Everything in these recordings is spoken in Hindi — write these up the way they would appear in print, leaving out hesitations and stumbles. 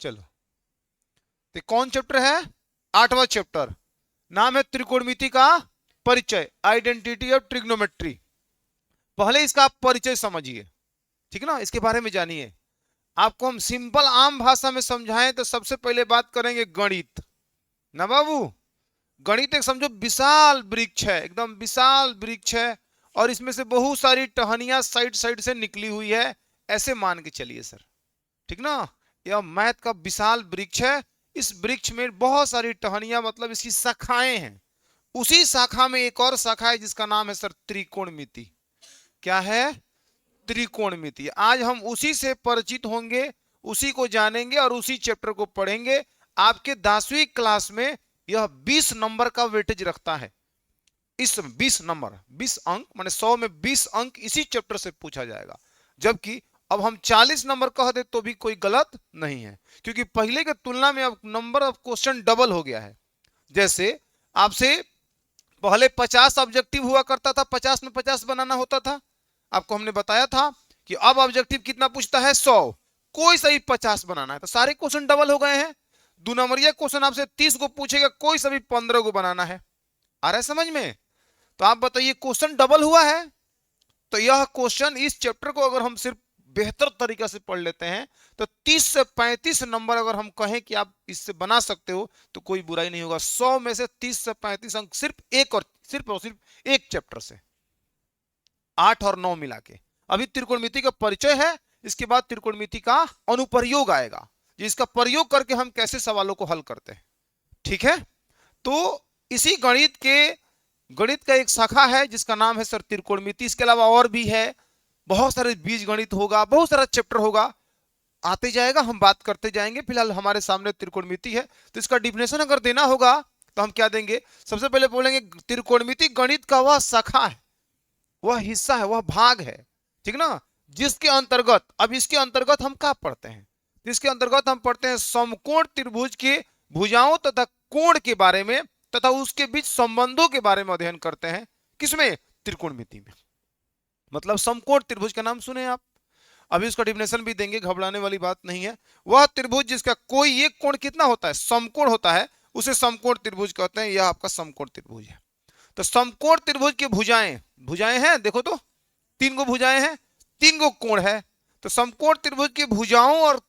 चलो, तो कौन चैप्टर है? 8वां चैप्टर, नाम है त्रिकोणमिति का परिचय, आइडेंटिटी ऑफ ट्रिग्नोमेट्री। पहले इसका आप परिचय समझिए, ठीक है ना, इसके बारे में जानिए। आपको हम सिंपल आम भाषा में समझाएं तो सबसे पहले बात करेंगे गणित। ना बाबू, गणित एक समझो विशाल वृक्ष है, एकदम विशाल वृक्ष है, और इसमें से बहुत सारी टहनियां साइड साइड से निकली हुई है, ऐसे मान के चलिए सर, ठीक ना। यह मैथ का विशाल वृक्ष है, इस वृक्ष में बहुत सारी टहनियां, मतलब इसकी शाखाएं हैं। उसी शाखा में एक और शाखा है जिसका नाम है सर त्रिकोणमिति। क्या है? त्रिकोणमिति। आज हम उसी से परिचित होंगे, उसी को जानेंगे और उसी चैप्टर को पढ़ेंगे। आपके 10वीं क्लास में यह 20 नंबर का वेटेज रखता है। इस 20 नंबर 20 अंक माने 100 में 20 अंक इसी चैप्टर से पूछा जाएगा। जबकि अब हम 40 नंबर कह दे तो भी कोई गलत नहीं है, क्योंकि पहले के तुलना में अब नंबर ऑफ क्वेश्चन डबल हो गया है। जैसे आपसे पहले 50 ऑब्जेक्टिव हुआ करता था, 50 में 50 बनाना होता था। आपको हमने बताया था कि अब ऑब्जेक्टिव कितना पूछता है? 100। कोई सही 50 बनाना है तो सारे क्वेश्चन डबल हो गए हैं। 2 नंबरिया क्वेश्चन आपसे 30 को पूछेगा, कोई सभी 15 को बनाना है। आ रहा है समझ में? तो आप बताइए, क्वेश्चन डबल हुआ है। तो यह क्वेश्चन, इस चैप्टर को अगर हम सिर्फ बेहतर तरीका से पढ़ लेते हैं तो 30 से 35 नंबर अगर हम कहें कि आप इससे बना सकते हो तो कोई बुराई नहीं होगा। 100 में से 30 से 35 अंक सिर्फ सिर्फ एक चैप्टर से, 8 और 9 मिला के। अभी त्रिकोणमिति का परिचय है, इसके बाद त्रिकोणमिति का अनुप्रयोग आएगा, जिसका प्रयोग करके हम कैसे सवालों को हल करते हैं। ठीक है, तो इसी गणित का एक शाखा है जिसका नाम है सर त्रिकोणमिति। इसके अलावा और भी है, बहुत सारे बीज गणित होगा, बहुत सारा चैप्टर होगा, आते जाएगा, हम बात करते जाएंगे। फिलहाल हमारे सामने त्रिकोणमिति है, तो इसका डिफिनेशन अगर देना होगा तो हम क्या देंगे? सबसे पहले बोलेंगे त्रिकोणमिति गणित का वह शाखा है, वह हिस्सा है, वह भाग है, ठीक ना, जिसके अंतर्गत, अब इसके अंतर्गत हम क्या पढ़ते हैं? इसके अंतर्गत हम पढ़ते हैं समकोण त्रिभुज के भुजाओं तथा कोण के बारे में, तथा उसके बीच संबंधों के बारे में अध्ययन करते हैं। किसमें? त्रिकोणमिति में। मतलब समकोण त्रिभुज का नाम सुने आप, अभी उसका डिफिनेशन भी देंगे, घबराने वाली बात नहीं है। वह त्रिभुज जिसका कोई एक कोण कितना होता है? समकोण होता है, उसे समकोण त्रिभुज कहते हैं। यह आपका समकोण त्रिभुज है। तो समकोण त्रिभुज की भुजाएं, भुजाएं हैं, देखो तो 3 गो भुजाएं हैं, 3 गो कोण है। तो समकोण त्रिभुज की भुजाओं और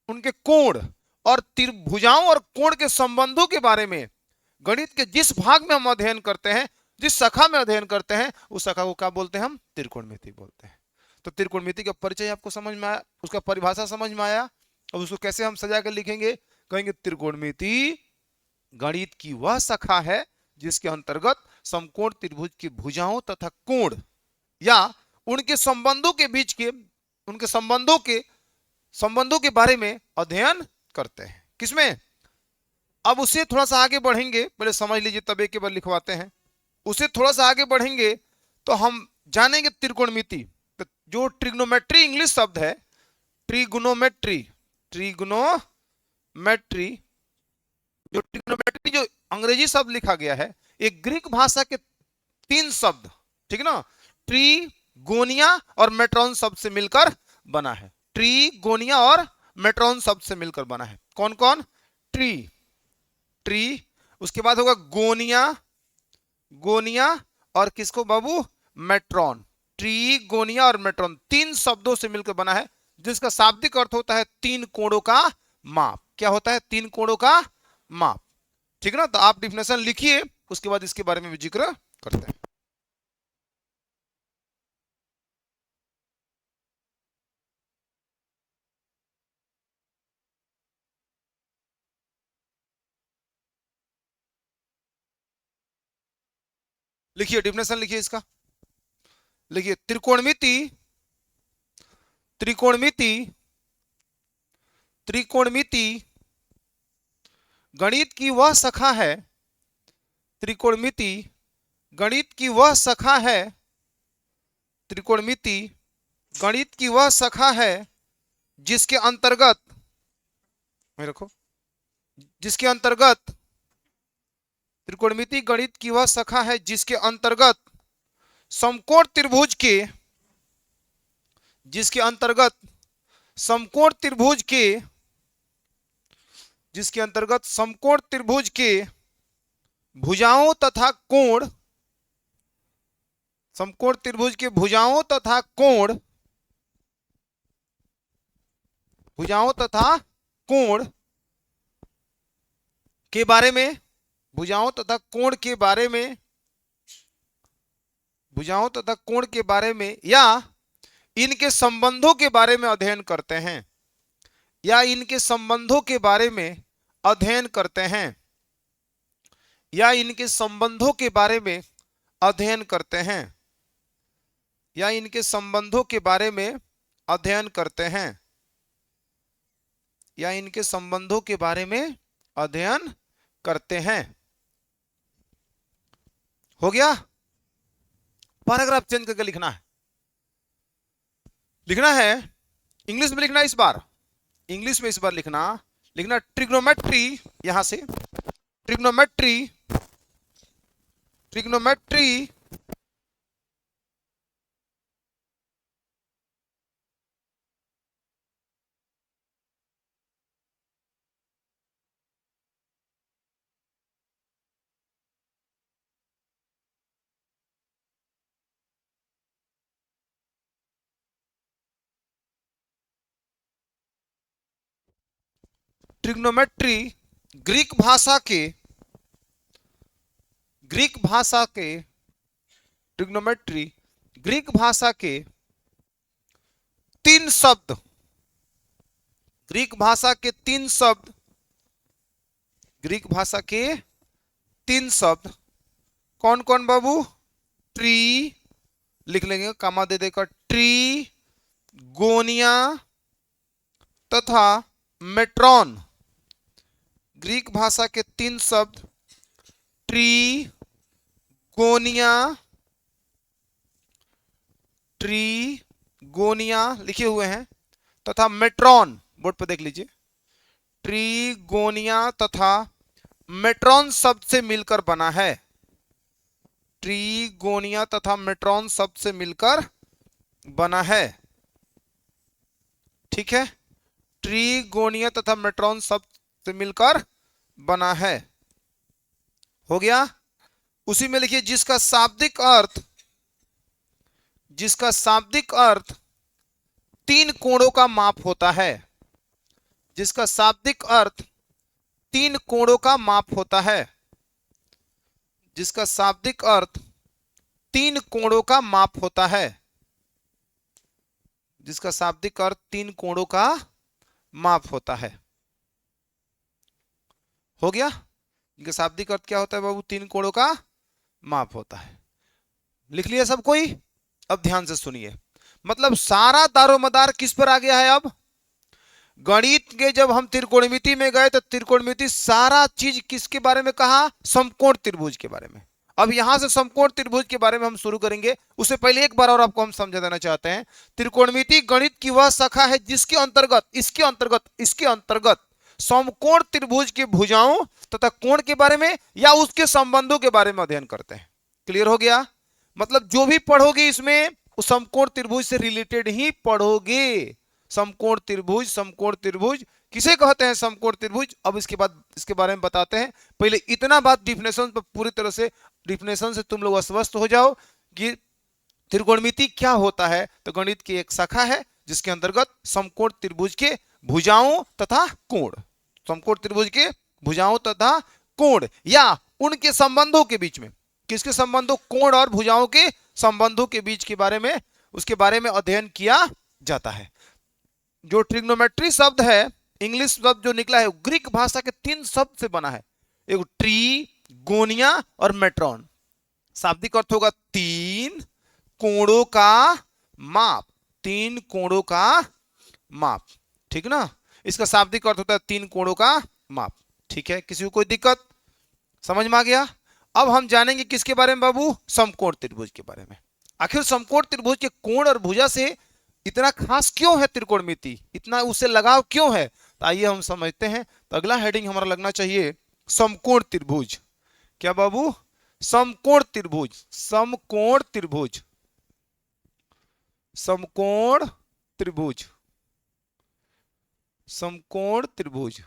उनके कोण और भुजाओं और कोण के संबंधों के बारे में गणित के जिस भाग में हम अध्ययन करते हैं, जिस शाखा में अध्ययन करते हैं, उस शाखा को क्या बोलते हैं? हम त्रिकोणमिति बोलते हैं। तो त्रिकोणमिति का परिचय आपको समझ में आया, उसका परिभाषा समझ में आया। अब उसको कैसे हम सजा कर लिखेंगे? कहेंगे त्रिकोणमिति गणित की वह शाखा है जिसके अंतर्गत समकोण त्रिभुज की भुजाओं तथा कोण या उनके संबंधों के बीच के, उनके संबंधों के बारे में अध्ययन करते हैं। किसमें? अब उससे थोड़ा सा आगे बढ़ेंगे, पहले समझ लीजिए तब एक बार लिखवाते हैं। उससे थोड़ा सा आगे बढ़ेंगे तो हम जानेंगे त्रिकोणमिति। तो जो ट्रिग्नोमेट्री इंग्लिश शब्द है, ट्रिग्नोमेट्री, जो ट्रिग्नोमेट्री जो अंग्रेजी शब्द लिखा गया है, एक ग्रीक भाषा के 3 शब्द, ठीक ना, ट्रीगोनिया और मेट्रॉन शब्द से मिलकर बना है। ट्रीगोनिया और मेट्रॉन शब्द से मिलकर बना है। कौन कौन? ट्री, उसके बाद होगा गोनिया और किसको बाबू? मेट्रॉन। ट्रीगोनिया और मेट्रॉन 3 शब्दों से मिलकर बना है, जिसका शाब्दिक अर्थ होता है 3 कोणों का माप। क्या होता है? 3 कोणों का माप। ठीक है ना, तो आप डिफिनेशन लिखिए, उसके बाद इसके बारे में भी जिक्र करते हैं। लिखिए, डिफिनेशन लिखिए इसका। लिखिए, त्रिकोणमिति त्रिकोणमिति त्रिकोणमिति गणित की वह शाखा है, त्रिकोणमिति गणित की वह शाखा है, त्रिकोणमिति गणित की वह शाखा है जिसके अंतर्गत, में रखो, जिसके अंतर्गत त्रिकोणमिति गणित की वह शाखा है जिसके अंतर्गत समकोण त्रिभुज के, जिसके अंतर्गत समकोण त्रिभुज के जिसके अंतर्गत समकोण त्रिभुज के भुजाओं तथा कोण, समकोण त्रिभुज के भुजाओं तथा कोण, भुजाओं तथा कोण के बारे में, भुजाओं तथा कोण के बारे में, भुजाओं तथा कोण के बारे में या इनके संबंधों के बारे में अध्ययन करते हैं, या इनके संबंधों के बारे में अध्ययन करते हैं, या इनके संबंधों के बारे में अध्ययन करते हैं, या इनके संबंधों के बारे में अध्ययन करते हैं, या इनके संबंधों के बारे में अध्ययन करते हैं। हो गया? पैराग्राफ चेंज करके लिखना है, लिखना है इंग्लिश में लिखना, इस बार इंग्लिश में इस बार लिखना, लिखना ट्रिग्नोमेट्री, यहां से ट्रिग्नोमेट्री, ट्रिग्नोमेट्री ट्रिग्नोमेट्री ग्रीक भाषा के, ग्रीक भाषा के, ट्रिग्नोमेट्री ग्रीक भाषा के 3 शब्द, ग्रीक भाषा के 3 शब्द, ग्रीक भाषा के 3 शब्द कौन कौन बाबू? ट्री लिख लेंगे, कामा दे देकर, ट्री, गोनिया तथा मेट्रॉन। ग्रीक भाषा के 3 शब्द ट्री, गोनिया, ट्री, गोनिया लिखे हुए हैं, तथा मेट्रॉन, बोर्ड पर देख लीजिए, ट्रीगोनिया तथा मेट्रॉन शब्द से मिलकर बना है, ट्रीगोनिया तथा मेट्रॉन शब्द से मिलकर बना है। ठीक है, ट्रीगोनिया तथा मेट्रॉन शब्द से मिलकर बना है। हो गया? उसी में लिखिए जिसका शाब्दिक अर्थ, जिसका शाब्दिक अर्थ 3 कोणों का माप होता है, जिसका शाब्दिक अर्थ 3 कोणों का माप होता है, जिसका शाब्दिक अर्थ 3 कोणों का माप होता है, जिसका शाब्दिक अर्थ 3 कोणों का माप होता है। हो गया? इनका शाब्दिक अर्थ क्या होता है बाबू? 3 कोणों का माप होता है। लिख लिया सब कोई? अब ध्यान से सुनिए, मतलब सारा दारोमदार किस पर आ गया है? अब गणित के जब हम त्रिकोणमिति में गए तो त्रिकोणमिति सारा चीज किसके बारे में कहा? समकोण त्रिभुज के बारे में। अब यहां से समकोण त्रिभुज के बारे में हम शुरू करेंगे। उससे पहले एक बार और आपको हम समझा देना चाहते हैं, त्रिकोणमिति गणित की वह शाखा है जिसके अंतर्गत, इसके अंतर्गत समकोण त्रिभुज की भुजाओं तथा कोण के बारे में या उसके संबंधों के बारे में अध्ययन करते हैं। क्लियर हो गया? मतलब जो भी पढ़ोगे इसमें उस समकोण त्रिभुज से रिलेटेड ही पढ़ोगे। समकोण त्रिभुज, समकोण त्रिभुज किसे कहते हैं? समकोण त्रिभुज। अब इसके बाद इसके बारे में बताते हैं। पहले इतना बात डिफिनेशन पर पूरी तरह से, डिफिनेशन से तुम लोग अस्वस्थ हो जाओ कि त्रिकोणमिति क्या होता है। तो गणित की एक शाखा है जिसके अंतर्गत समकोण त्रिभुज के भुजाओं तथा कोण, समकोण त्रिभुज के भुजाओं तथा कोण या उनके संबंधों के बीच में, किसके संबंधों? कोण और भुजाओं के संबंधों के बीच के बारे में, उसके बारे में अध्ययन किया जाता है। जो ट्रिग्नोमेट्री शब्द है, इंग्लिश शब्द जो निकला है, ग्रीक भाषा के 3 शब्द से बना है, एक ट्री, गोनिया और मेट्रॉन। शाब्दिक अर्थ होगा 3 कोणों का माप, 3 कोणों का माप। ठीक ना? इसका शाब्दिक अर्थ होता है 3 कोणों का माप। ठीक है, किसी को कोई दिक्कत? समझ में आ गया? अब हम जानेंगे किसके बारे में बाबू? समकोण त्रिभुज के बारे में। आखिर समकोण त्रिभुज के कोण और भुजा से इतना खास क्यों है त्रिकोणमिति, इतना उससे लगाव क्यों है? तो आइए हम समझते हैं। तो अगला हेडिंग हमारा लगना चाहिए समकोण त्रिभुज। क्या बाबू? समकोण त्रिभुज, समकोण त्रिभुज, समकोण त्रिभुज, समकोण त्रिभुज।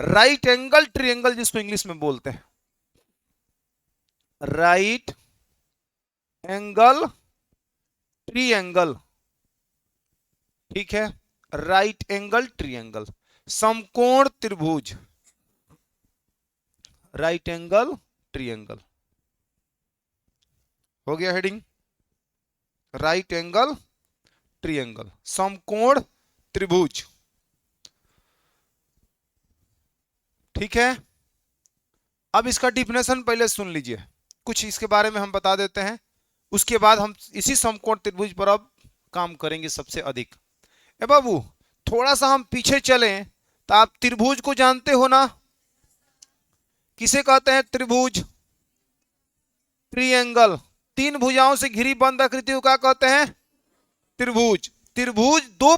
राइट एंगल ट्रायंगल जिसको इंग्लिश में बोलते हैं, राइट एंगल ट्रायंगल, ठीक है, राइट एंगल ट्रायंगल, समकोण त्रिभुज, राइट एंगल ट्रायंगल, हो गया हेडिंग, राइट एंगल ट्रायंगल, समकोण त्रिभुज, ठीक है। अब इसका डिफिनेशन पहले सुन लीजिए, कुछ इसके बारे में हम बता देते हैं, उसके बाद हम इसी समकोण त्रिभुज पर अब काम करेंगे सबसे अधिक। ए बाबू, थोड़ा सा हम पीछे चलें तो आप त्रिभुज को जानते हो ना, किसे कहते हैं त्रिभुज, ट्रायंगल, तीन भुजाओं से घिरी बंद आकृति को क्या कहते हैं, त्रिभुज। त्रिभुज दो,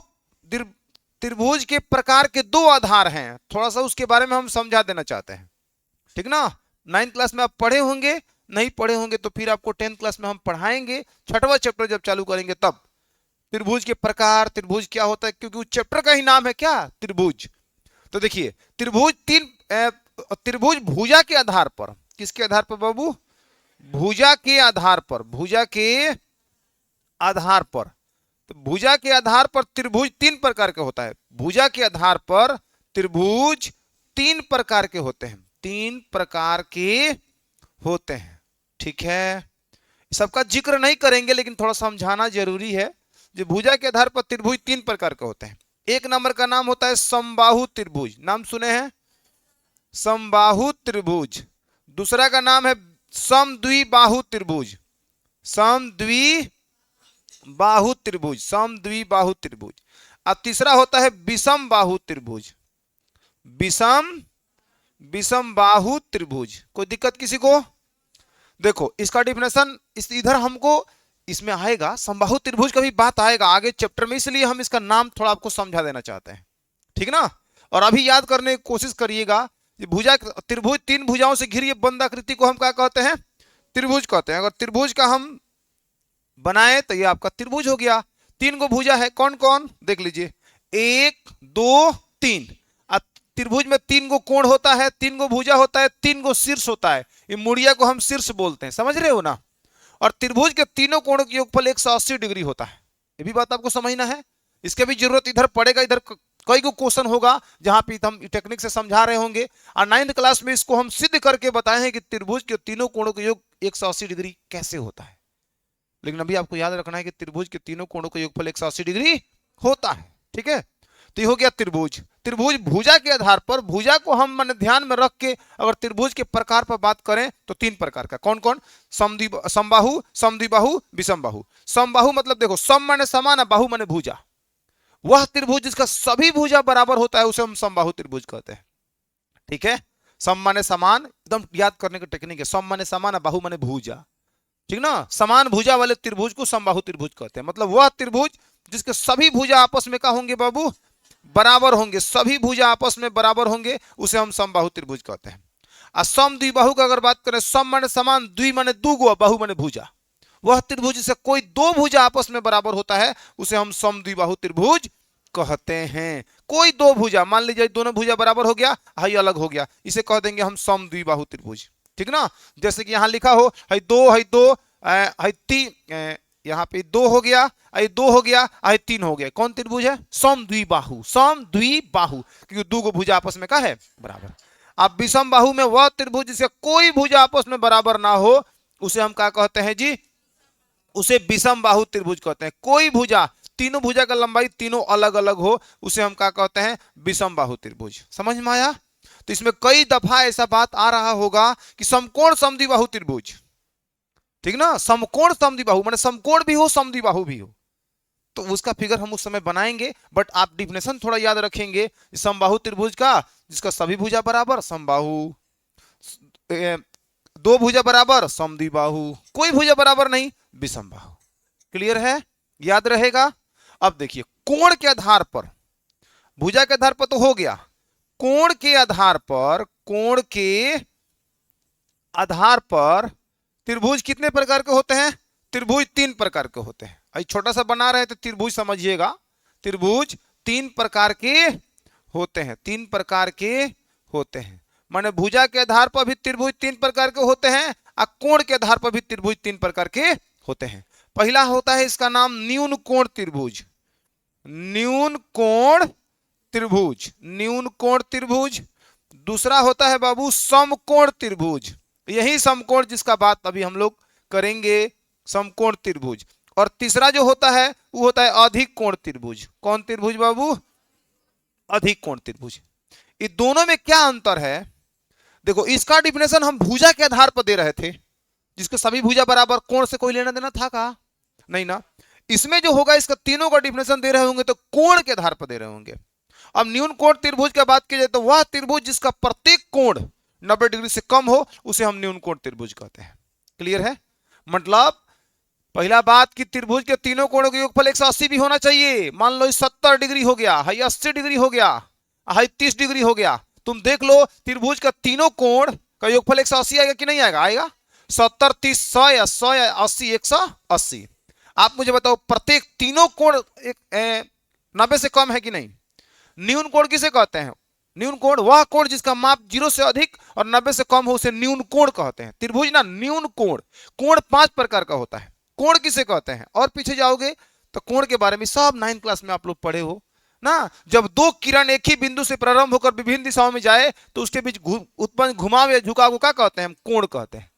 त्रिभुज के प्रकार के दो आधार हैं, थोड़ा सा उसके बारे में हम समझा देना चाहते हैं, ठीक ना। 9th क्लास में आप पढ़े होंगे, नहीं पढ़े होंगे तो फिर आपको 10th क्लास में हम पढ़ाएंगे, 6वां चैप्टर जब चालू करेंगे तब, त्रिभुज के प्रकार, त्रिभुज क्या होता है, क्योंकि उस चैप्टर का ही नाम है क्या, त्रिभुज। तो देखिए त्रिभुज त्रिभुज भुजा के आधार पर, किसके आधार पर बाबू, भुजा के आधार पर, भुजा के आधार पर, तो भुजा के आधार पर त्रिभुज तीन प्रकार के होता है, भुजा के आधार पर त्रिभुज तीन प्रकार के होते हैं, तीन प्रकार के होते हैं, ठीक है। सबका जिक्र नहीं करेंगे लेकिन थोड़ा समझाना जरूरी है, जो भुजा के आधार पर त्रिभुज तीन प्रकार के होते हैं। एक नंबर का नाम होता है समबाहु त्रिभुज, नाम सुने हैं, समबाहु त्रिभुज। दूसरा का नाम है समद्विबाहु त्रिभुज, समद्विबाहु त्रिभुज, समद्विबाहु त्रिभुज। अब तीसरा होता है विषम बाहु त्रिभुज, विषम बाहु त्रिभुज। कोई दिक्कत किसी को? देखो इसका डिफिनेशन इधर हमको इसमें आएगा, समबाहु त्रिभुज का भी बात आएगा आगे चैप्टर में, इसलिए हम इसका नाम थोड़ा आपको समझा देना चाहते हैं, ठीक ना। और अभी याद करने की कोशिश करिएगा, भुजा त्रिभुज तीन भुजाओं से घिरी बंद आकृति को हम क्या कहते हैं, त्रिभुज कहते हैं। अगर त्रिभुज का हम बनाए तो ये आपका त्रिभुज हो गया। तीन गो भुजा है, कौन कौन देख लीजिए, 1 2 3। अब त्रिभुज में तीन गो कोण होता है, तीन गो भुजा होता है, तीन गो शीर्ष होता है, ये मुड़िया को हम शीर्ष बोलते हैं, समझ रहे हो ना। और त्रिभुज के तीनों कोणों का योगफल 180 डिग्री होता है, ये भी बात आपको समझना है, इसके भी जरूरत इधर पड़ेगा, इधर कई को क्वेश्चन होगा जहां पे हम टेक्निक से समझा रहे होंगे। और 9th क्लास में इसको हम सिद्ध करके बताए हैं कि त्रिभुज के तीनों कोणों का योग 180 डिग्री कैसे होता है। लेकिन अभी आपको याद रखना है कि त्रिभुज के तीनों कोणों का योगफल 180 डिग्री होता है, ठीक है। तो ये हो गया त्रिभुज। त्रिभुज भुजा के आधार पर, भुजा को हम मन ध्यान में रख के अगर त्रिभुज के प्रकार पर बात करें तो तीन प्रकार का, कौन कौन, समबाहु, समद्विबाहु, विषमबाहु। समबाहु मतलब देखो, सम माने समान, बाहु माने भुजा, वह त्रिभुज जिसका सभी भुजा बराबर होता है उसे हम समबाहु त्रिभुज कहते हैं, ठीक है। सम माने समान, एकदम याद करने की टेक्निक है, सम माने समान, बाहु माने भुजा, ठीक ना। समान भुजा वाले त्रिभुज को समबाहु त्रिभुज कहते हैं, मतलब वह त्रिभुज जिसके सभी भुजा आपस में क्या होंगे बाबू, बराबर होंगे, सभी भुजा आपस में बराबर होंगे, उसे हम समबाहु त्रिभुज कहते हैं। और समद्विबाहु का अगर बात करें, सम माने समान, द्वि माने दो गो, बाहु माने भुजा, वह त्रिभुज जिससे कोई दो भुजा आपस में बराबर होता है उसे हम समद्विबाहु त्रिभुज कहते हैं। कोई दो भुजा, मान लीजिए दोनों भुजा बराबर हो गया, हाई अलग हो गया, इसे कह देंगे हम समद्विबाहु त्रिभुज, ठीक ना। जैसे कि यहां लिखा हो, है दो, है तीन, यहाँ पे दो हो गया, आई दो हो गया, आई तीन हो गया, कौन त्रिभुज है, समद्विबाहु, समद्विबाहु, क्योंकि दो गो भुजा आपस में क्या है, बराबर। अब विषम बाहु में वह त्रिभुज जिससे कोई भुजा आपस में बराबर ना हो उसे हम क्या कहते हैं जी, उसे विषम बाहु त्रिभुज कहते हैं। कोई भुजा, तीनों भुजा का लंबाई तीनों अलग अलग हो उसे हम क्या कहते हैं, विषम बाहु त्रिभुज। समझ में आया? तो इसमें कई दफा ऐसा बात आ रहा होगा कि समकोण समद्विबाहु त्रिभुज, ठीक ना, समकोण समद्विबाहु माने समकोण भी हो समद्विबाहु भी हो, तो उसका फिगर हम उस समय बनाएंगे। बट आप डिफिनेशन थोड़ा याद रखेंगे, समबाहु त्रिभुज का जिसका सभी भुजा बराबर समबाहु, दो भुजा बराबर समद्विबाहु, कोई भुजा बराबर नहीं विषमबाहु। क्लियर है, याद रहेगा। अब देखिए कोण के आधार पर, भुजा के आधार पर तो हो गया, कोण के आधार पर, कोण के आधार पर त्रिभुज कितने प्रकार के होते हैं, त्रिभुज तीन प्रकार के होते हैं। अभी छोटा सा बना रहे तो त्रिभुज समझिएगा, त्रिभुज तीन प्रकार के होते हैं, तीन प्रकार के होते हैं। माने भुजा के आधार पर भी त्रिभुज 3 प्रकार के होते हैं और कोण के आधार पर भी त्रिभुज 3 प्रकार के होते हैं। पहला होता है इसका नाम न्यून कोण त्रिभुज, न्यून कोण त्रिभुज, न्यून कोण त्रिभुज। दूसरा होता है बाबू समकोण त्रिभुज, यही समकोण जिसका बात अभी हम लोग करेंगे, समकोण त्रिभुज। और तीसरा जो होता है वो होता है अधिक कोण त्रिभुज। कौन त्रिभुज बाबू? अधिक कोण त्रिभुज। ये दोनों में क्या अंतर है? देखो इसका डिफिनेशन हम भुजा के आधार पर दे रहे थे, जिसके सभी भुजा बराबर, कोण से कोई लेना देना था का? नहीं ना। इसमें जो होगा इसका तीनों का डिफिनेशन दे रहे होंगे तो कोण के आधार पर दे रहे होंगे। अब न्यून कोण त्रिभुज की बात की जाए तो वह त्रिभुज जिसका प्रत्येक कोण 90 डिग्री से कम हो उसे हम न्यून कोण त्रिभुज कहते हैं। क्लियर है? मतलब पहला बात कि त्रिभुज के तीनों कोणों का योगफल 180 भी होना चाहिए। मान लो 70 डिग्री हो गया, हाई 80 डिग्री हो गया, हाई 30 डिग्री हो गया। तुम देख लो त्रिभुज का तीनों कोण का योगफल 180 आएगा कि नहीं आएगा? आएगा। 70 30 100 या 100 या 80 180। आप मुझे बताओ प्रत्येक तीनों कोण 90 से कम है कि नहीं? न्यून कोण किसे कहते हैं? न्यून कोण वह कोण जिसका माप 0 से अधिक और 90 से कम हो उसे न्यून कोण कहते हैं। त्रिभुज ना न्यून कोण। कोण 5 प्रकार का होता है। कोण किसे कहते हैं? और पीछे जाओगे तो कोण के बारे में सब 9th क्लास में आप लोग पढ़े हो ना। जब दो किरण एक ही बिंदु से प्रारंभ होकर विभिन्न दिशाओं में जाए तो उसके बीच उत्पन्न घुमाव या झुकाव को क्या कहते हैं? हम कोण कहते हैं।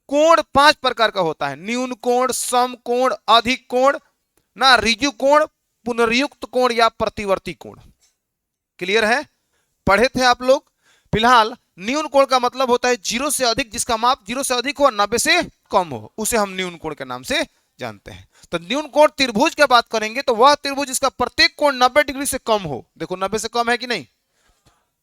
कोण 5 प्रकार का होता है, न्यून कोण, सम कोण, अधिक कोण ना, ऋजु कोण, पुनर्युक्त कोण या प्रतिवर्ती कोण। क्लियर है? पढ़े थे आप लोग। फिलहाल न्यून कोण का मतलब होता है 0 से अधिक, जिसका माप 0 से अधिक हो 90 से कम हो, उसे हम न्यून कोण के नाम से जानते हैं। तो न्यून कोण त्रिभुज की बात करेंगे तो वह त्रिभुज जिसका प्रत्येक कोण 90 डिग्री से कम हो। देखो 90 से कम है कि नहीं?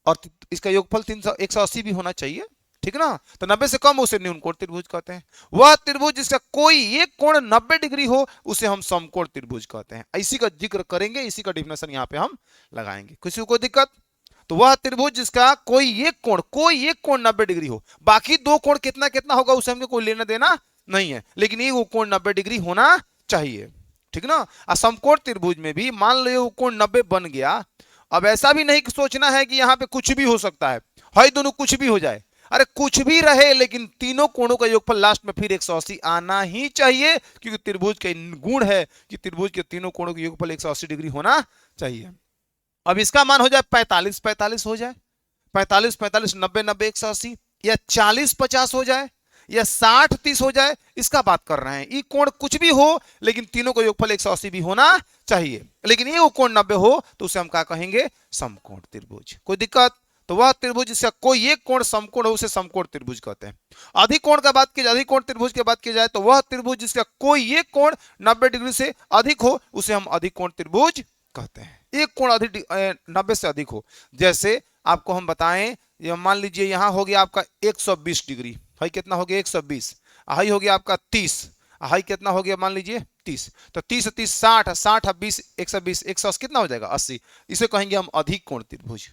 और इसका योगफल 180 भी होना चाहिए, ठीक ना। तो 90 से कम उसे न्यून कोण त्रिभुज कहते हैं। वह त्रिभुज जिसका कोई एक कोण 90 डिग्री हो उसे हम समकोण त्रिभुज कहते हैं। इसी का जिक्र करेंगे, इसी का डिफिनेशन यहाँ पे हम लगाएंगे। किसी को कोई दिक्कत? तो वह त्रिभुज जिसका कोई एक कोण 90 डिग्री हो, बाकी दो कोण कितना कितना होगा उसे हमको कोई लेना देना नहीं है, लेकिन ये वो कोण 90 डिग्री होना चाहिए, ठीक ना। और समकोण त्रिभुज में भी मान लो वो कोण 90 बन गया। अब ऐसा भी नहीं सोचना है कि यहाँ पे कुछ भी हो सकता है, हाई दोनों कुछ भी हो जाए। अरे कुछ भी रहे लेकिन तीनों कोणों का योगफल लास्ट में फिर 180 आना ही चाहिए, क्योंकि त्रिभुज का गुण है कि त्रिभुज के तीनों कोणों का योगफल 180 डिग्री होना चाहिए। अब इसका मान हो जाए 45 45 हो जाए, 45 45 90 90 180, या 40 50 हो जाए, या 60 30 हो जाए, इसका बात कर रहे हैं। ये कोण कुछ भी हो लेकिन तीनों का योगफल 180 भी होना चाहिए। लेकिन ये वो कोण 90 हो तो उसे हम क्या कहेंगे? समकोण त्रिभुज। कोई दिक्कत? तो वह त्रिभुज जिसका कोई एक कोण समकोण हो उसे समकोण त्रिभुज कहते हैं। अधिक कोण का बात की जाए, अधिक कोण त्रिभुज की बात की जाए तो वह त्रिभुज जिसका कोई एक कोण 90 डिग्री से अधिक हो उसे हम अधिक कोण त्रिभुज कहते हैं। एक कोण अधिक 90 से अधिक हो, जैसे आपको हम बताएं, ये मान लीजिए यहां हो गया आपका 120 डिग्री, हाई कितना हो गया? 120, हाई हो गया आपका 30, हाई कितना हो गया? मान लीजिए 30। तो 30 30 60 60 20 120 180 कितना हो जाएगा? 80। इसे कहेंगे हम अधिक कोण त्रिभुज,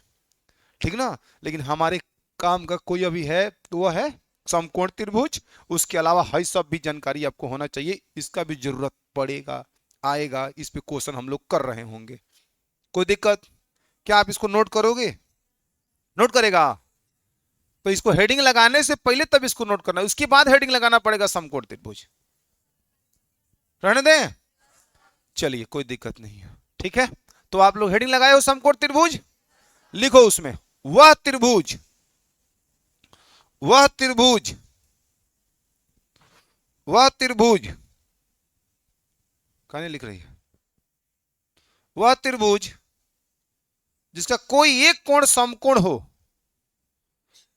ठीक ना। लेकिन हमारे काम का कोई अभी है तो वह है समकोण त्रिभुज। उसके अलावा हाई सब भी जानकारी आपको होना चाहिए, इसका भी जरूरत पड़ेगा, आएगा, इस पे क्वेश्चन हम लोग कर रहे होंगे। कोई दिक्कत? क्या आप इसको नोट करोगे? नोट करेगा? तो इसको हेडिंग लगाने से पहले तब इसको नोट करना है, उसके बाद हेडिंग लगाना पड़ेगा समकोण त्रिभुज। रहने दें, चलिए कोई दिक्कत नहीं है, ठीक है। तो आप लोग हेडिंग लगाए हो समकोण त्रिभुज, लिखो उसमें वह त्रिभुज, वह त्रिभुज, वह त्रिभुज, कहां लिख रही है? वह त्रिभुज जिसका कोई एक कोण समकोण हो,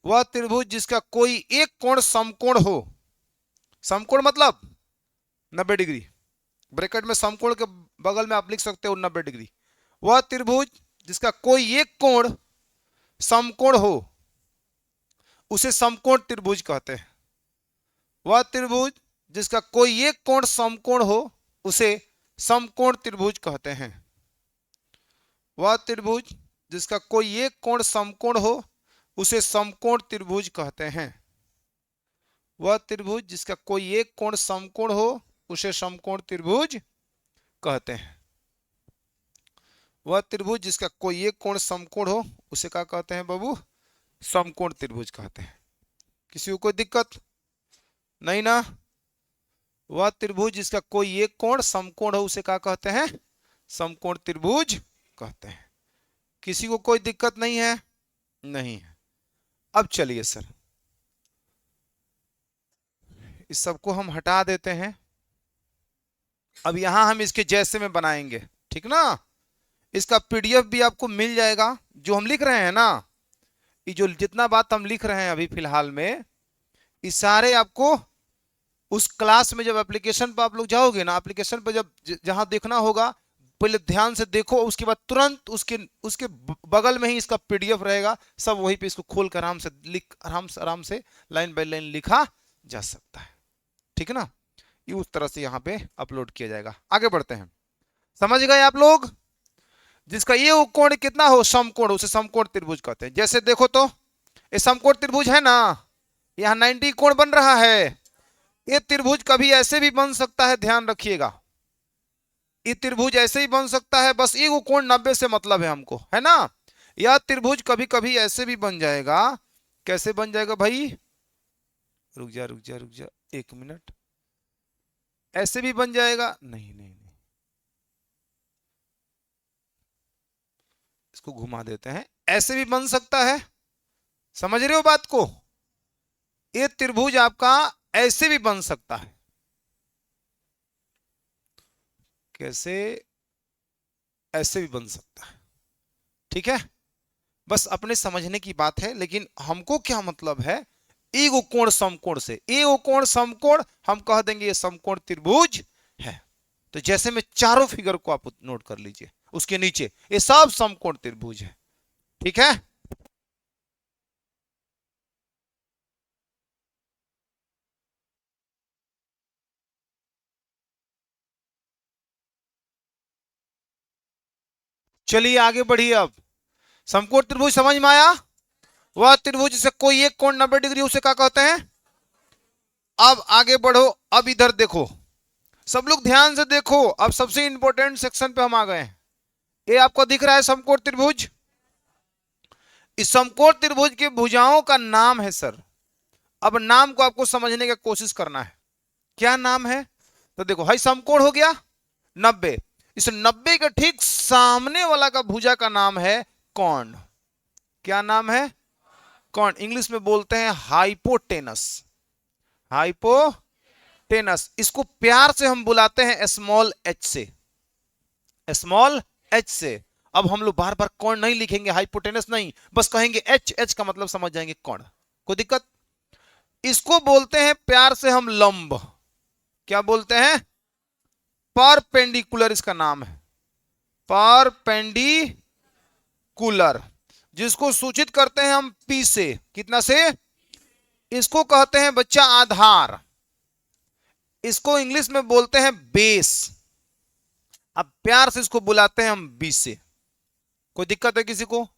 वह त्रिभुज जिसका कोई एक कोण समकोण हो। समकोण मतलब 90 डिग्री, ब्रैकेट में समकोण के बगल में आप लिख सकते हो 90 डिग्री। वह त्रिभुज जिसका कोई एक कोण समकोण हो उसे समकोण त्रिभुज कहते हैं। वह त्रिभुज जिसका कोई एक कोण समकोण हो उसे समकोण त्रिभुज कहते हैं। वह त्रिभुज जिसका कोई एक कोण समकोण हो उसे समकोण त्रिभुज कहते हैं। वह त्रिभुज जिसका कोई एक कोण समकोण हो उसे समकोण त्रिभुज कहते हैं। वह त्रिभुज जिसका कोई एक कोण समकोण हो उसे क्या कहते हैं बाबू? समकोण त्रिभुज कहते हैं। किसी को कोई दिक्कत नहीं ना? वह त्रिभुज जिसका कोई एक कोण समकोण हो उसे क्या कहते हैं? समकोण त्रिभुज कहते हैं। किसी को कोई दिक्कत नहीं है? नहीं है। अब चलिए सर, इस सबको हम हटा देते हैं। अब यहां हम इसके जैसे में बनाएंगे, ठीक ना? इसका पीडीएफ भी आपको मिल जाएगा। जो हम लिख रहे हैं ना, ये जो जितना बात हम लिख रहे हैं अभी फिलहाल में, ये सारे आपको उस क्लास में जब एप्लीकेशन पर आप लोग जाओगे ना, एप्लीकेशन पर जब जहां देखना होगा पहले ध्यान से देखो, उसके बाद तुरंत उसके उसके बगल में ही इसका पीडीएफ रहेगा। सब वहीं पे इसको खोल कर आराम से लाइन बाय लाइन लिखा जा सकता है, ठीक है ना? ये उस तरह से यहाँ पे अपलोड किया जाएगा। आगे बढ़ते हैं। समझ गए आप लोग? जिसका ये कोण कितना हो, समकोण, उसे समकोण त्रिभुज कहते हैं। जैसे देखो तो ये समकोण त्रिभुज है ना, यहाँ 90 कोण बन रहा है। ये त्रिभुज कभी ऐसे भी बन सकता है, ध्यान रखिएगा। ये त्रिभुज ऐसे ही बन सकता है, बस ये कोण 90 से मतलब है हमको, है ना? यह त्रिभुज कभी कभी ऐसे भी बन जाएगा। कैसे बन जाएगा भाई? रुक जा 1 मिनट। ऐसे भी बन जाएगा, नहीं नहीं नहीं, इसको घुमा देते हैं। ऐसे भी बन सकता है, समझ रहे हो बात को? ये त्रिभुज आपका ऐसे भी बन सकता है। कैसे? ऐसे भी बन सकता है, ठीक है? बस अपने समझने की बात है। लेकिन हमको क्या मतलब है, एगो कोण समकोण से, एगो कोण समकोण हम कह देंगे ये समकोण त्रिभुज है। तो जैसे में चारों फिगर को आप नोट कर लीजिए, उसके नीचे ये सब समकोण त्रिभुज है, ठीक है? चलिए आगे बढ़िए। अब समकोण त्रिभुज समझ में आया? वह त्रिभुज से कोई एक कोण 90 डिग्री, उसे क्या कहते हैं? अब आगे बढ़ो। अब इधर देखो, सब लोग ध्यान से देखो। अब सबसे इंपॉर्टेंट सेक्शन पे हम आ गए हैं। ये आपको दिख रहा है समकोण त्रिभुज? इस समकोण त्रिभुज की भुजाओं का नाम है सर। अब नाम को आपको समझने की कोशिश करना है। क्या नाम है? तो देखो, हाई समकोण हो गया 90। इस 90 के ठीक सामने वाला का भुजा का नाम है कोण। क्या नाम है? कोण। इंग्लिश में बोलते हैं हाइपोटेनस। हाइपोटेनस। इसको प्यार से हम बुलाते हैं स्मॉल एच से, स्मॉल एच से। अब हम लोग बार बार कोण नहीं लिखेंगे, हाइपोटेनस नहीं, बस कहेंगे एच। एच का मतलब समझ जाएंगे कोण। कोई दिक्कत? इसको बोलते हैं प्यार से हम लंब। क्या बोलते हैं? परपेंडिकुलर इसका नाम है, परपेंडिकुलर, जिसको सूचित करते हैं हम पी से। कितना से? इसको कहते हैं बच्चा आधार। इसको इंग्लिश में बोलते हैं बेस। अब प्यार से इसको बुलाते हैं हम बी से। कोई दिक्कत है किसी को?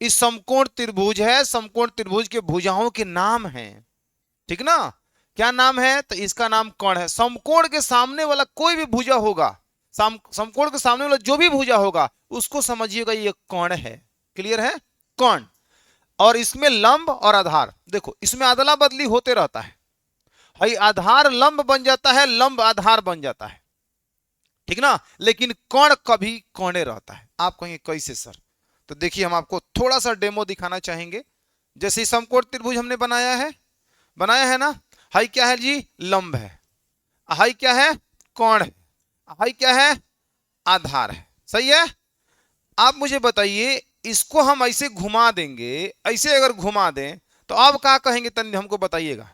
इस समकोण त्रिभुज है, समकोण त्रिभुज के भुजाओं के नाम हैं, ठीक ना? क्या नाम है? तो इसका नाम कोण है। समकोण के सामने वाला कोई भी भुजा होगा, समकोण के सामने वाला जो भी भुजा होगा, उसको समझिएगा ये कोण है। क्लियर है? कोण। और इसमें लंब और आधार, देखो इसमें अदला बदली होते रहता है। भाई आधार लंब बन जाता है, लंब आधार बन जाता है, ठीक ना? लेकिन कोण कभी कोणे रहता है। आप कहेंगे कैसे सर? तो देखिए, हम आपको थोड़ा सा डेमो दिखाना चाहेंगे। जैसे समकोण त्रिभुज हमने बनाया है ना। हाई क्या है जी? लंब है। हाई क्या है? कोण है। हाई क्या है? आधार है। सही है? आप मुझे बताइए, इसको हम ऐसे घुमा देंगे, ऐसे अगर घुमा दें तो आप क्या कहेंगे? तन हमको बताइएगा।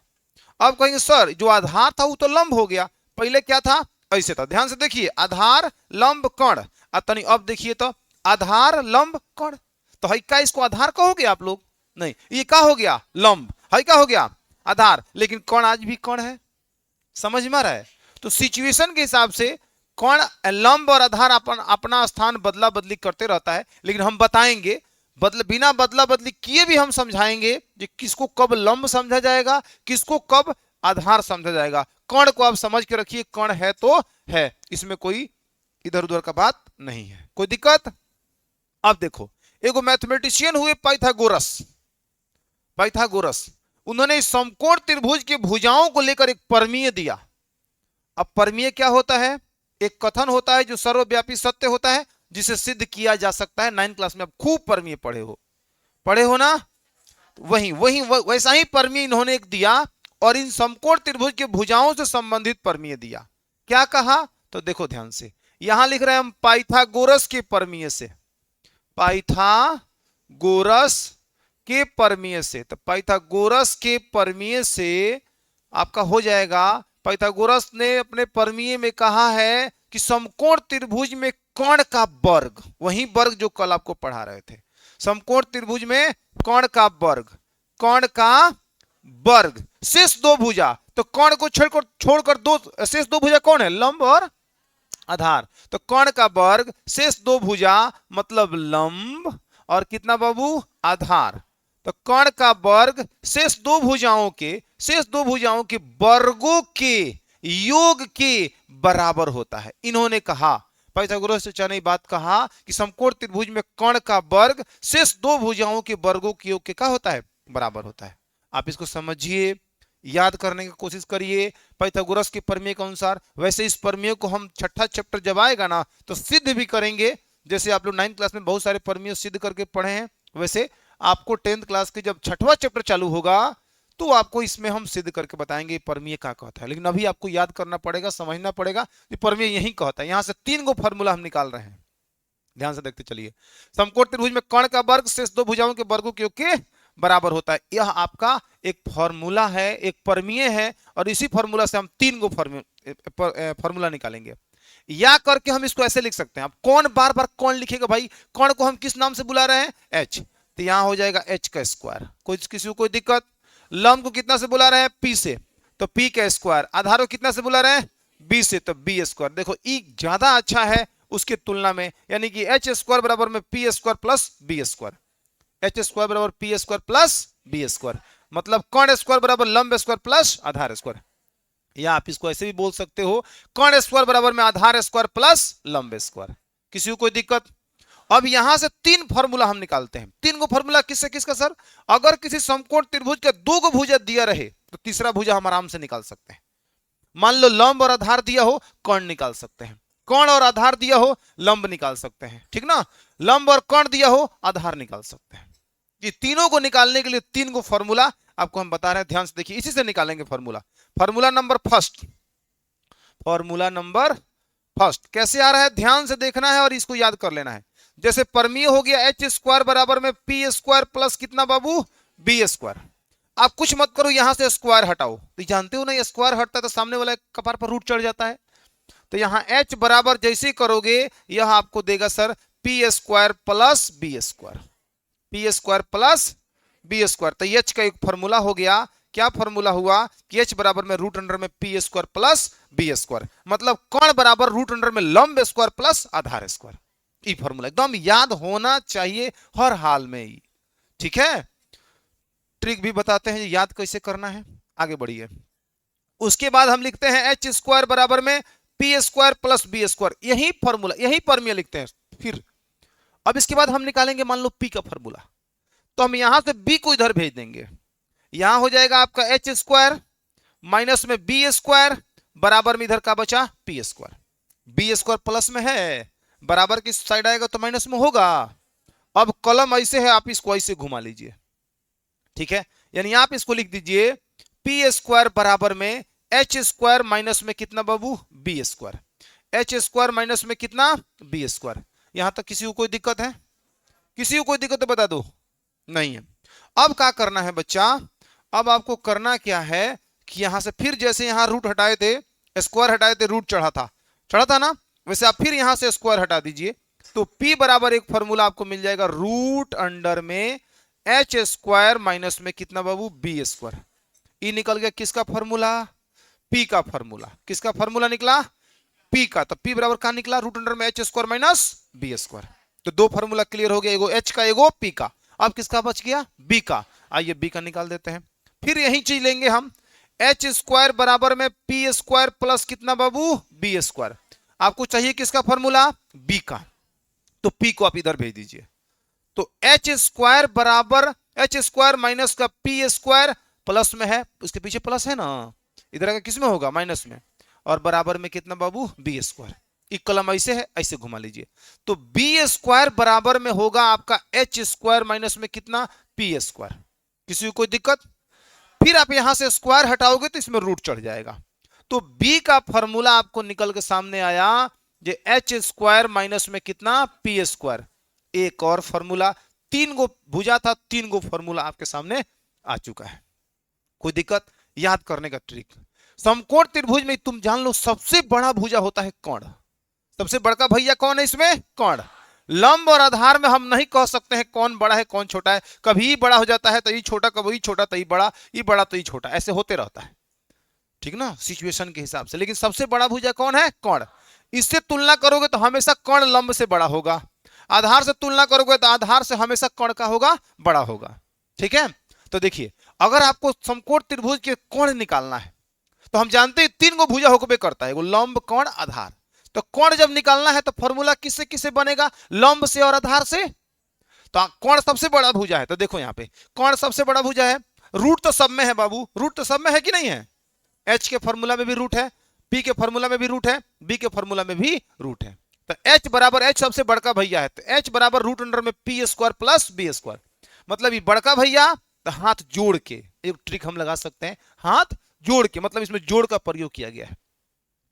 अब कहेंगे सर जो आधार था वो तो लंब हो गया, पहले क्या था? ऐसे था। ध्यान से देखिए, आधार लंब कोण। तनी अब देखिए तो आधार लंब कोण। तो हई का इसको आधार कहोगे आप लोग? नहीं, ये क्या हो गया? लंब। हई क्या हो गया? आधार। लेकिन कोण आज भी कोण है। समझ में आ रहा है? तो सिचुएशन के हिसाब से कोण, लंब और आधार अपना स्थान बदला बदली करते रहता है। लेकिन हम बताएंगे, बिना बदला बदली किए भी हम समझाएंगे कि किसको कब लंब समझा जाएगा, किसको कब आधार समझा जाएगा। कोण को आप समझ के रखिए, कोण है तो है, इसमें कोई इधर उधर का बात नहीं है। कोई दिक्कत? अब देखो, एगो मैथमेटिशियन हुए पाइथागोरस। पाइथागोरस, उन्होंने इस समकोण त्रिभुज की भुजाओं को लेकर एक परमीय दिया। अब परमीय क्या होता है? एक कथन होता है जो सर्वव्यापी सत्य होता है, जिसे सिद्ध किया जा सकता है। 9th क्लास में आप खूब परमीय पढ़े हो ना? वही वही वैसा ही परमीय इन्होंने एक दिया, और इन समकोण त्रिभुज के भुजाओं से संबंधित परमीय दिया। क्या कहा? तो देखो ध्यान से, यहां लिख रहे हैं हम पाइथागोरस के परमीय से, पाइथागोरस के परमीय से। तो पाइथागोरस के परमीय से आपका हो जाएगा, पाइथागोरस ने अपने परमीय में कहा है कि समकोण त्रिभुज में कर्ण का वर्ग, वही वर्ग जो कल आपको पढ़ा रहे थे, समकोण त्रिभुज में कर्ण का वर्ग, कर्ण का वर्ग शेष दो भुजा। तो कर्ण को छोड़कर दो शेष दो भुजा कौन है? लंब और आधार। तो कर्ण का वर्ग शेष दो भुजा मतलब लंब, और कितना बाबू? आधार। तो कर्ण का वर्ग शेष दो भुजाओं के वर्गों के योग के बराबर होता है। इन्होंने कहा, पाइथागोरस चाचा ने बात कहा कि समकोण त्रिभुज में कर्ण का वर्ग शेष दो भुजाओं के वर्गों के योग के क्या होता है? बराबर होता है। आप इसको समझिए, याद करने की कोशिश करिए पाइथागोरस के प्रमेय के अनुसार। वैसे इस प्रमेय को हम छठा चैप्टर जब आएगा ना तो सिद्ध भी करेंगे, जैसे आप लोग 9th क्लास में बहुत सारे प्रमेय सिद्ध करके पढ़े हैं, वैसे आपको 10th क्लास के जब छठवां चैप्टर चालू होगा तो आपको इसमें हम सिद्ध करके बताएंगे प्रमेय क्या कहता है। लेकिन अभी आपको याद करना पड़ेगा, समझना पड़ेगा कि प्रमेय यही कहता है। यहां से 3 गो फॉर्मूला हम निकाल रहे हैं, ध्यान से देखते चलिए। समकोण त्रिभुज में कर्ण का वर्ग शेष दो भुजाओं के वर्गों के योग के बराबर होता है। यह आपका एक फॉर्मूला है, एक प्रमेय है, और इसी फॉर्मूला से हम 3 गो फॉर्मूला निकालेंगे। या करके हम इसको ऐसे लिख सकते हैं। अब कौन बार बार कौन लिखेगा भाई? कौन को हम किस नाम से बुला रहे हैं? एच। तो यहां हो जाएगा एच का स्क्वायर। किसी को कोई दिक्कत? लंब को कितना से बुला रहे हैं? पी से, तो पी का स्क्वायर। आधार को कितना से बुला रहे हैं? बी से, तो बी स्क्वायर। देखो ई ज्यादा अच्छा है उसके तुलना में, यानी कि एच स्क्वायर बराबर में P square plus B square, H square बराबर P square plus B square, मतलब कर्ण स्क्वायर बराबर लंब स्क्वायर प्लस आधार स्क्वायर। या आप इसको ऐसे भी बोल सकते हो, कर्ण स्क्वायर बराबर में आधार स्क्वायर प्लस लंब स्क्वायर। किसी को कोई दिक्कत? अब यहां से 3 फॉर्मूला हम निकालते हैं। 3 गो फॉर्मूला किससे किसका सर? अगर किसी समकोण त्रिभुज के 2 गो भुजा दिया रहे तो तीसरा भुजा हम आराम से निकाल सकते हैं। मान लो लंब और आधार दिया हो, कर्ण निकाल सकते हैं। कर्ण और आधार दिया हो, लंब निकाल सकते हैं, ठीक ना? लंब और कर्ण दिया हो, आधार निकाल सकते हैं। ये तीनों को निकालने के लिए 3 गो फॉर्मूला आपको हम बता रहे हैं, ध्यान से देखिए। इसी से निकालेंगे formula. Formula number first, formula number first कैसे आ रहा है ध्यान से देखना है और इसको याद कर लेना है। जैसे परमीय हो गया एच स्क्वायर बराबर में पी स्क्वायर प्लस कितना बाबू? B square. आप कुछ मत करो, यहां से स्क्वायर हटाओ। तो जानते हो ना, ये स्क्वायर हटता है तो सामने वाला कपार पर रूट चढ़ जाता है। तो यहां एच बराबर जैसे करोगे यह आपको देगा sir P square plus B square, P square plus B square. तो एच का एक फॉर्मूला हो गया। क्या फॉर्मूला हुआ कि एच बराबर में रूट अंडर में P square plus B square, मतलब कर्ण बराबर रूट अंडर में लंब स्क्वायर प्लस आधार स्क्वायर। ये फॉर्मूला एकदम याद होना चाहिए हर हाल में ही, ठीक है? ट्रिक भी बताते हैं याद कैसे करना है, आगे बढ़िए। उसके बाद हम लिखते हैं एच स्क्वायर बराबर में P square plus B square, यही फॉर्मूला, यही परमीय लिखते हैं। फिर अब इसके बाद हम निकालेंगे मान लो पी का फॉर्मूला, तो हम यहां से बी को इधर भेज देंगे। यहां हो जाएगा आपका एच स्क्वायर माइनस में बी स्क्वायर बराबर में इधर का बचा P square. B square plus में है, बराबर की साइड आएगा तो माइनस में होगा। अब कलम ऐसे है, आप इसको ऐसे घुमा लीजिए, ठीक है? यानी आप इसको लिख दीजिए पी स्क्वायर बराबर में एच स्क्वायर माइनस में कितना बाबू? B square. H square minus में कितना? B square. यहां तक किसी को कोई दिक्कत है? किसी को कोई दिक्कत है बता दो। नहीं है। अब क्या करना है बच्चा? अब आपको करना क्या है कि यहां से फिर जैसे यहां रूट हटाए थे, स्क्वायर हटाए थे, रूट चढ़ा था ना, वैसे आप फिर यहां से स्क्वायर हटा दीजिए। तो P बराबर एक फॉर्मूला आपको मिल जाएगा रूट अंडर में एच स्क्वायर माइनस में कितना बाबू? B square. ई निकल गया किसका फॉर्मूला? P का फॉर्मूला। किसका फॉर्मूला निकला? P का। तो P बराबर कहां निकला? रूट अंडर में H square minus B square. तो 2 फॉर्मूला क्लियर हो गया, एगो एच का एगो P का। अब किसका बच गया? B का। आइए B का निकाल देते हैं। फिर यही चीज लेंगे हम, एच स्क्वायर बराबर में पी स्क्वायर प्लस कितना बाबू? B square. आपको चाहिए किसका फॉर्मूला? बी का। तो पी को आप इधर भेज दीजिए। तो एच स्क्वायर बराबर एच स्क्वायर माइनस का पी स्क्वायर प्लस में है, उसके पीछे प्लस है ना, इधर का किस में होगा, माइनस में, और बराबर में कितना बाबू, बी स्क्वायर। एक कलम ऐसे है, ऐसे घुमा लीजिए, तो बी स्क्वायर बराबर में होगा आपका एच स्क्वायर माइनस में कितना, पी स्क्वायर। किसी को कोई दिक्कत? फिर आप यहां से स्क्वायर हटाओगे तो इसमें रूट चढ़ जाएगा, तो बी का फॉर्मूला आपको निकल के सामने आया, जे एच स्क्वायर माइनस में कितना, पी स्क्वायर। एक और फॉर्मूला, तीन गो भुजा था, तीन गो फॉर्मूला आपके सामने आ चुका है। कोई दिक्कत? याद करने का ट्रिक, समकोण त्रिभुज में तुम जान लो सबसे बड़ा भुजा होता है कर्ण। सबसे बड़का भैया कौन है इसमें, कर्ण। लंब और आधार में हम नहीं कह सकते हैं कौन बड़ा है कौन छोटा है, कभी बड़ा हो जाता है तो ये छोटा, कभी छोटा तो ये बड़ा, ये बड़ा तो ये छोटा, ऐसे होते रहता है, ठीक ना, सिचुएशन के हिसाब से। लेकिन सबसे बड़ा भुजा कौन है, कर्ण। इससे तुलना करोगे तो हमेशा कर्ण लंब से बड़ा होगा, आधार से तुलना करोगे तो आधार से हमेशा कर्ण का होगा, बड़ा होगा, ठीक है। तो देखिए, अगर आपको समकोण त्रिभुज के कोण निकालना है तो हम जानते हैं तीन गो भुजा होकर करता है, वो लंब, कोण, आधार। तो कोण जब निकालना है तो फॉर्मूला किससे किससे बनेगा, लंब से और आधार से। तो कोण सबसे बड़ा भुजा है, तो देखो यहाँ पे कोण सबसे बड़ा भुजा है, रूट तो सब में है बाबू, रूट तो सब में है कि नहीं है, एच के फॉर्मूला में भी रूट है, पी के फॉर्मूला में भी रूट है, बी के फॉर्मूला में भी रूट है। तो एच बराबर, एच सबसे बड़का भैया है, तो एच बराबर रूट अंडर में P square plus B square. मतलब ये बड़का भैया, तो हाथ जोड़ के एक ट्रिक हम लगा सकते हैं, हाथ जोड़ के, मतलब इसमें जोड़ का प्रयोग किया गया है।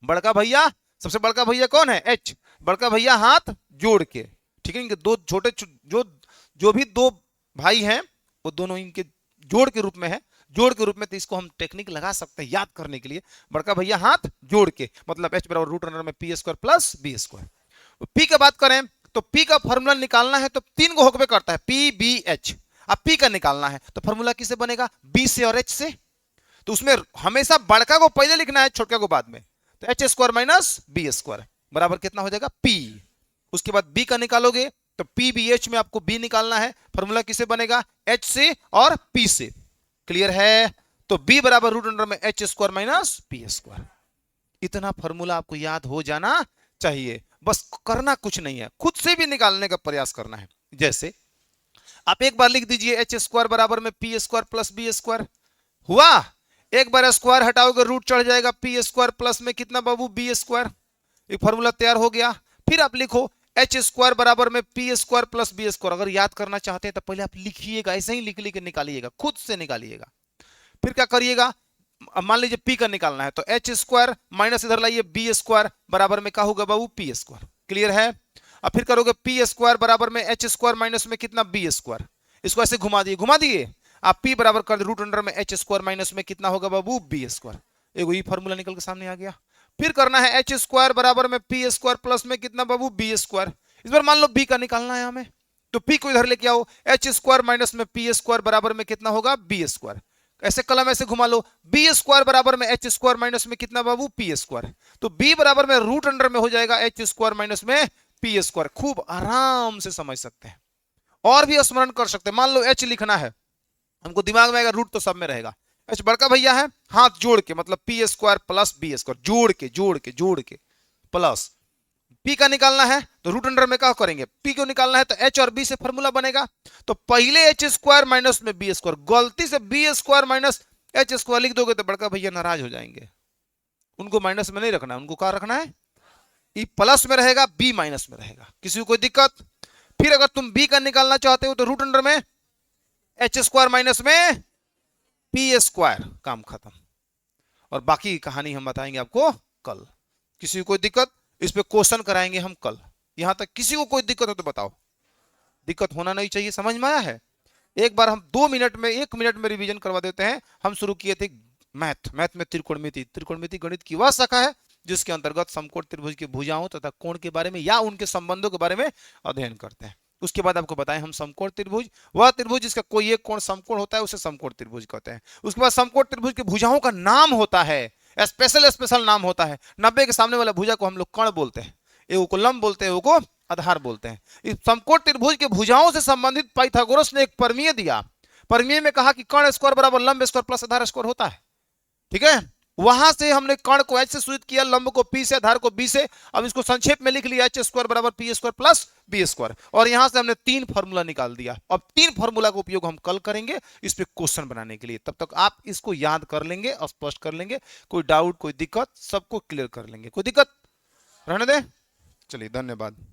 बड़का भैया, सबसे बड़का भैया कौन है, एच, बड़का भैया हाथ जोड़ के, ठीक है। इनके दो छोटे जो जो भी दो भाई हैं वो दोनों इनके जोड़ के रूप में है, जोड़ के रूप में, तो इसको हम टेक्निक लगा सकते हैं याद करने के लिए, बड़का भैया हाथ जोड़ के, मतलब एच बराबर रूट अंडर में P square plus B square. P की बात करें तो पी का फॉर्मूला निकालना है तो तीन को होकर करता है, पी बी एच। अब पी का निकालना है तो फॉर्मूला किससे बनेगा, बी से और एच से। तो उसमें हमेशा बड़का को पहले लिखना है, छोटका को बाद में। तो H square minus B square बराबर कितना हो जाएगा, पी। उसके बाद बी का निकालोगे तो पी बी एच में आपको बी निकालना है, फॉर्मूला किससे बनेगा, एच से और पी से। क्लियर है? तो बी बराबर रूट अंडर में H square minus P square. इतना फॉर्मूला आपको याद हो जाना चाहिए, बस करना कुछ नहीं है, खुद से भी निकालने का प्रयास करना है। जैसे आप एक बार लिख दीजिए एच स्क्वायर बराबर में P square plus B square, हुआ। एक बार स्क्वायर हटाओगे रूट चढ़ जाएगा, पी स्क्वायर प्लस में कितना बाबू, बी स्क्वायर। एक फॉर्मूला तैयार हो गया। फिर आप लिखो एच स्क्वायर बराबर में P square plus B square. अगर याद करना चाहते हैं तो पहले आप लिखिएगा, ऐसे ही लिख लिख के निकालिएगा, खुद से निकालिएगा। फिर क्या करिएगा, मान लीजिए पी का निकालना है तो एच स्क्वायर माइनस इधर लाइए बी स्क्वायर बराबर में क्या होगा बाबू, पी स्क्वायर। क्लियर है? अब फिर करोगे पी स्क्वायर बराबर में एच स्क्वायर माइनस में कितना, बी स्क्वायर। इसको ऐसे घुमा दिए, घुमा दिए, आप पी बराबर कर रूट अंडर में एच स्क्वायर माइनस में कितना होगा बाबू, बी स्क्वायर। एक ये फॉर्मूला निकल के सामने आ गया। फिर करना है एच स्क्वायर बराबर में पी स्क्वायर प्लस में कितना बाबू, बी स्क्वायर। इस बार मान लो बी का निकालना है हमें, तो पी को इधर लेके आओ, एच स्क्वायर माइनस में पी स्क्वायर बराबर में कितना होगा, बी स्क्वायर। ऐसे कलम ऐसे घुमा लो, बी स्क्वायर बराबर में एच स्क्वायर माइनस में कितना बाबू, पी स्क्वायर। तो बी बराबर में रूट अंडर में हो जाएगा एच स्क्वायर माइनस में पी स्क्वायर। खूब आराम से समझ सकते हैं और भी स्मरण कर सकते हैं। मान लो एच लिखना है, हमको दिमाग में आएगा रूट तो सब में रहेगा, एच बड़का भैया है, हाथ जोड़ के, मतलब P square plus B square, जोड़ के जोड़ के जोड़ के प्लस। पी का निकालना है तो रूट अंडर में क्या करेंगे, पी को निकालना है तो एच और बी से फॉर्मूला बनेगा। तो पहले एच स्क्वायर माइनस में बी स्क्वायर, गलती से B square minus H square लिख दोगे तो बड़का भैया नाराज हो जाएंगे। उनको माइनस में नहीं रखना है, उनको क्या रखना है, ई प्लस में रहेगा, बी माइनस में रहेगा। किसी को कोई दिक्कत? फिर अगर तुम बी का निकालना चाहते हो तो रूट अंडर में एच स्क्वायर माइनस में पी स्क्वायर, काम खत्म। और बाकी की कहानी हम बताएंगे आपको कल। किसी को कोई दिक्कत? इस पे क्वेश्चन कराएंगे हम कल। यहां तक किसी को कोई दिक्कत हो तो बताओ, दिक्कत होना नहीं चाहिए। समझ में आया है? एक बार हम 2 मिनट में, 1 मिनट में रिवीजन करवा देते हैं। हम शुरू किए थे मैथ में त्रिकोणमिति। त्रिकोणमिति गणित की वह शाखा है जिसके अंतर्गत समकोण त्रिभुज की भुजाओं तथा कोण के बारे में या उनके संबंधों के बारे में अध्ययन करते हैं। उसके बाद आपको बताएं हम समकोण त्रिभुज, वह त्रिभुज जिसका कोई एक कोण समकोण होता है उसे समकोण त्रिभुज कहते हैं। उसके बाद समकोण त्रिभुज की भुजाओं का नाम होता है, स्पेशल नाम होता है। 90 के सामने वाला भुजा को हम लोग कर्ण बोलते हैं, एगो को लंब बोलते हैं, एगो को आधार बोलते हैं। इस समकोण त्रिभुज के भुजाओं से संबंधित पाइथागोरस ने एक प्रमेय दिया। प्रमेय में कहा कि कर्ण स्क्वायर बराबर लंब स्क्वायर प्लस आधार स्क्वायर होता है। ठीक है, वहां से हमने कर्ण को एच से सूचित किया, लंब को पी से, आधार को बी से। अब इसको संक्षेप में लिख लिया, एच स्क्वायर बराबर P square plus B square. और यहां से हमने 3 फॉर्मूला निकाल दिया। अब 3 फॉर्मूला का उपयोग हम कल करेंगे इस पे क्वेश्चन बनाने के लिए। तब तक आप इसको याद कर लेंगे, स्पष्ट कर लेंगे। कोई डाउट, कोई दिक्कत, सबको क्लियर कर लेंगे। कोई दिक्कत रहने दे। चलिए, धन्यवाद।